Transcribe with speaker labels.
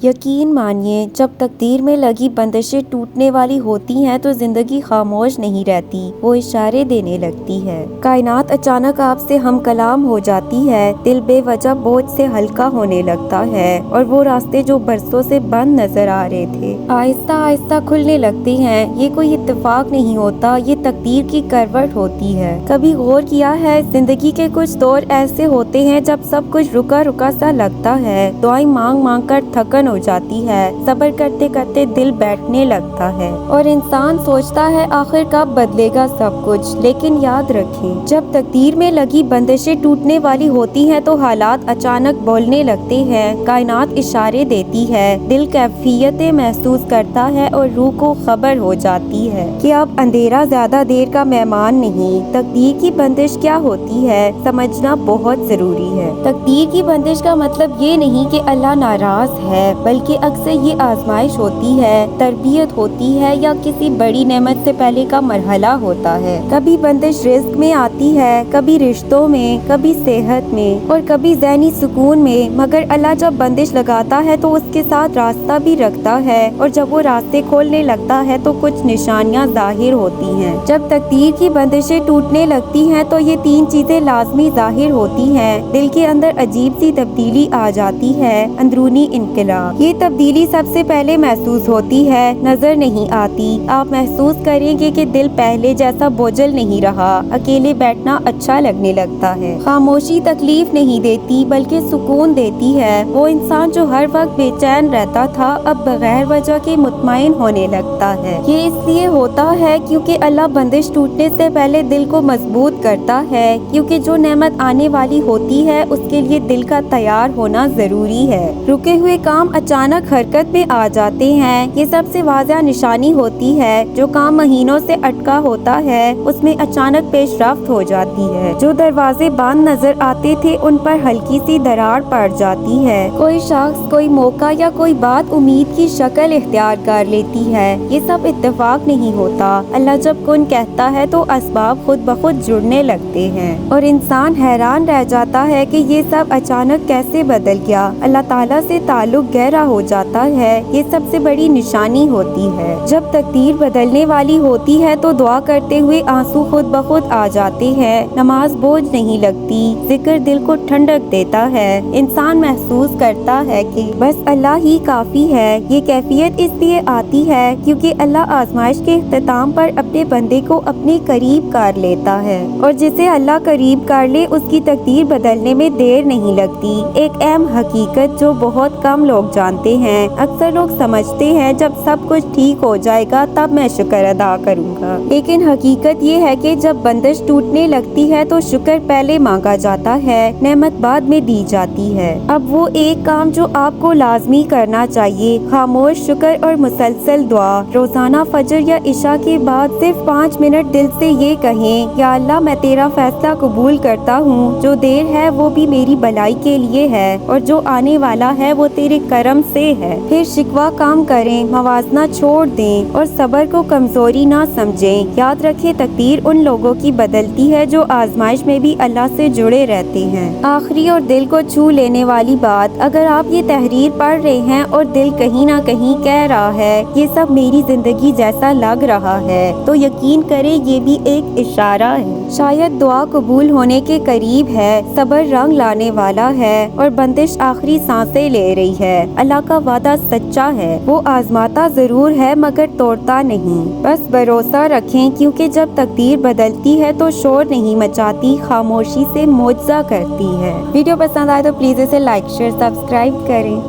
Speaker 1: یقین مانیے، جب تقدیر میں لگی بندشیں ٹوٹنے والی ہوتی ہیں تو زندگی خاموش نہیں رہتی، وہ اشارے دینے لگتی ہے۔ کائنات اچانک آپ سے ہم کلام ہو جاتی ہے، دل بے وجہ بوجھ سے ہلکا ہونے لگتا ہے اور وہ راستے جو برسوں سے بند نظر آ رہے تھے آہستہ آہستہ کھلنے لگتے ہیں۔ یہ کوئی اتفاق نہیں ہوتا، یہ تقدیر کی کروٹ ہوتی ہے۔ کبھی غور کیا ہے، زندگی کے کچھ دور ایسے ہوتے ہیں جب سب کچھ رکا رکا سا لگتا ہے، دعائیں مانگ مانگ کر تھکن ہو جاتی ہے، صبر کرتے کرتے دل بیٹھنے لگتا ہے اور انسان سوچتا ہے آخر کب بدلے گا سب کچھ۔ لیکن یاد رکھیں، جب تقدیر میں لگی بندشیں ٹوٹنے والی ہوتی ہیں تو حالات اچانک بولنے لگتے ہیں، کائنات اشارے دیتی ہے، دل کیفیتیں محسوس کرتا ہے اور روح کو خبر ہو جاتی ہے کہ اب اندھیرا زیادہ دیر کا مہمان نہیں۔ تقدیر کی بندش کیا ہوتی ہے، سمجھنا بہت ضروری ہے۔ تقدیر کی بندش کا مطلب یہ نہیں کہ اللہ ناراض ہے، بلکہ اکثر یہ آزمائش ہوتی ہے، تربیت ہوتی ہے یا کسی بڑی نعمت سے پہلے کا مرحلہ ہوتا ہے۔ کبھی بندش رزق میں آتی ہے، کبھی رشتوں میں، کبھی صحت میں اور کبھی ذہنی سکون میں، مگر اللہ جب بندش لگاتا ہے تو اس کے ساتھ راستہ بھی رکھتا ہے، اور جب وہ راستے کھولنے لگتا ہے تو کچھ نشانیاں ظاہر ہوتی ہیں۔ جب تقدیر کی بندشیں ٹوٹنے لگتی ہیں تو یہ تین چیزیں لازمی ظاہر ہوتی ہیں۔ دل کے اندر عجیب سی تبدیلی آ جاتی ہے، اندرونی انقلاب۔ یہ تبدیلی سب سے پہلے محسوس ہوتی ہے، نظر نہیں آتی۔ آپ محسوس کریں گے کہ دل پہلے جیسا بوجھل نہیں رہا، اکیلے بیٹھنا اچھا لگنے لگتا ہے۔ خاموشی تکلیف نہیں دیتی بلکہ سکون دیتی ہے۔ وہ انسان جو ہر وقت بے چین رہتا تھا اب بغیر وجہ کے مطمئن ہونے لگتا ہے۔ یہ اس لیے ہوتا ہے کیونکہ اللہ بندش ٹوٹنے سے پہلے دل کو مضبوط کرتا ہے، کیونکہ جو نعمت آنے والی ہوتی ہے اس کے لیے دل کا تیار ہونا ضروری ہے۔ رکے ہوئے کام اچانک حرکت میں آ جاتے ہیں، یہ سب سے واضح نشانی ہوتی ہے۔ جو کام مہینوں سے اٹکا ہوتا ہے اس میں اچانک پیش رفت ہو جاتی ہے۔ جو دروازے بند نظر آتے تھے ان پر ہلکی سی دراڑ پڑ جاتی ہے۔ کوئی شخص، کوئی موقع یا کوئی بات امید کی شکل اختیار کر لیتی ہے۔ یہ سب اتفاق نہیں ہوتا، اللہ جب کن کہتا ہے تو اسباب خود بخود جڑنے لگتے ہیں اور انسان حیران رہ جاتا ہے کہ یہ سب اچانک کیسے بدل گیا۔ اللہ تعالیٰ سے تعلق گہرا ہو جاتا ہے، یہ سب سے بڑی نشانی ہوتی ہے۔ جب تقدیر بدلنے والی ہوتی ہے تو دعا کرتے ہوئے آنسو خود بخود آ جاتے ہیں، نماز بوجھ نہیں لگتی، ذکر دل کو ٹھنڈک دیتا ہے، انسان محسوس کرتا ہے کہ بس اللہ ہی کافی ہے۔ یہ کیفیت اس لیے آتی ہے کیونکہ اللہ آزمائش کے اختتام پر اپنے بندے کو اپنے قریب کر لیتا ہے، اور جسے اللہ قریب کر لے اس کی تقدیر بدلنے میں دیر نہیں لگتی۔ ایک اہم حقیقت جو بہت کم لوگ جانتے ہیں، اکثر لوگ سمجھتے ہیں جب سب کچھ ٹھیک ہو جائے گا تب میں شکر ادا کروں گا، لیکن حقیقت یہ ہے کہ جب بندش ٹوٹنے لگتی ہے تو شکر پہلے مانگا جاتا ہے، نعمت بعد میں دی جاتی ہے۔ اب وہ ایک کام جو آپ کو لازمی کرنا چاہیے، خاموش شکر اور مسلسل دعا۔ روزانہ فجر یا عشاء کے بعد صرف 5 منٹ دل سے یہ کہیں، یا اللہ میں تیرا فیصلہ قبول کرتا ہوں، جو دیر ہے وہ بھی میری بھلائی کے لیے ہے اور جو آنے والا ہے وہ تیرے کرم سے ہے۔ پھر شکوہ کام کریں، موازنہ چھوڑ دیں اور صبر کو کمزوری نہ سمجھیں۔ یاد رکھیں تقدیر ان لوگوں کی بدلتی ہے جو آزمائش میں بھی اللہ سے جڑے رہتے ہیں۔ آخری اور دل کو چھو لینے والی بات، اگر آپ یہ تحریر پڑھ رہے ہیں اور دل کہیں نہ کہیں کہہ رہا ہے یہ سب میری زندگی جیسا لگ رہا ہے، تو یقین کریں یہ بھی ایک اشارہ ہے، شاید دعا قبول ہونے کے قریب ہے، صبر رنگ لانے والا ہے اور بندش آخری سانسیں لے رہی ہے۔ اللہ کا وعدہ سچا ہے، وہ آزماتا ضرور ہے مگر توڑتا نہیں۔ بس بھروسہ رکھیں کیونکہ جب تقدیر بدلتی ہے تو شور نہیں مچاتی، خاموشی سے معجزہ کرتی ہے۔ ویڈیو پسند آئے تو پلیز اسے لائک، شیئر، سبسکرائب کریں۔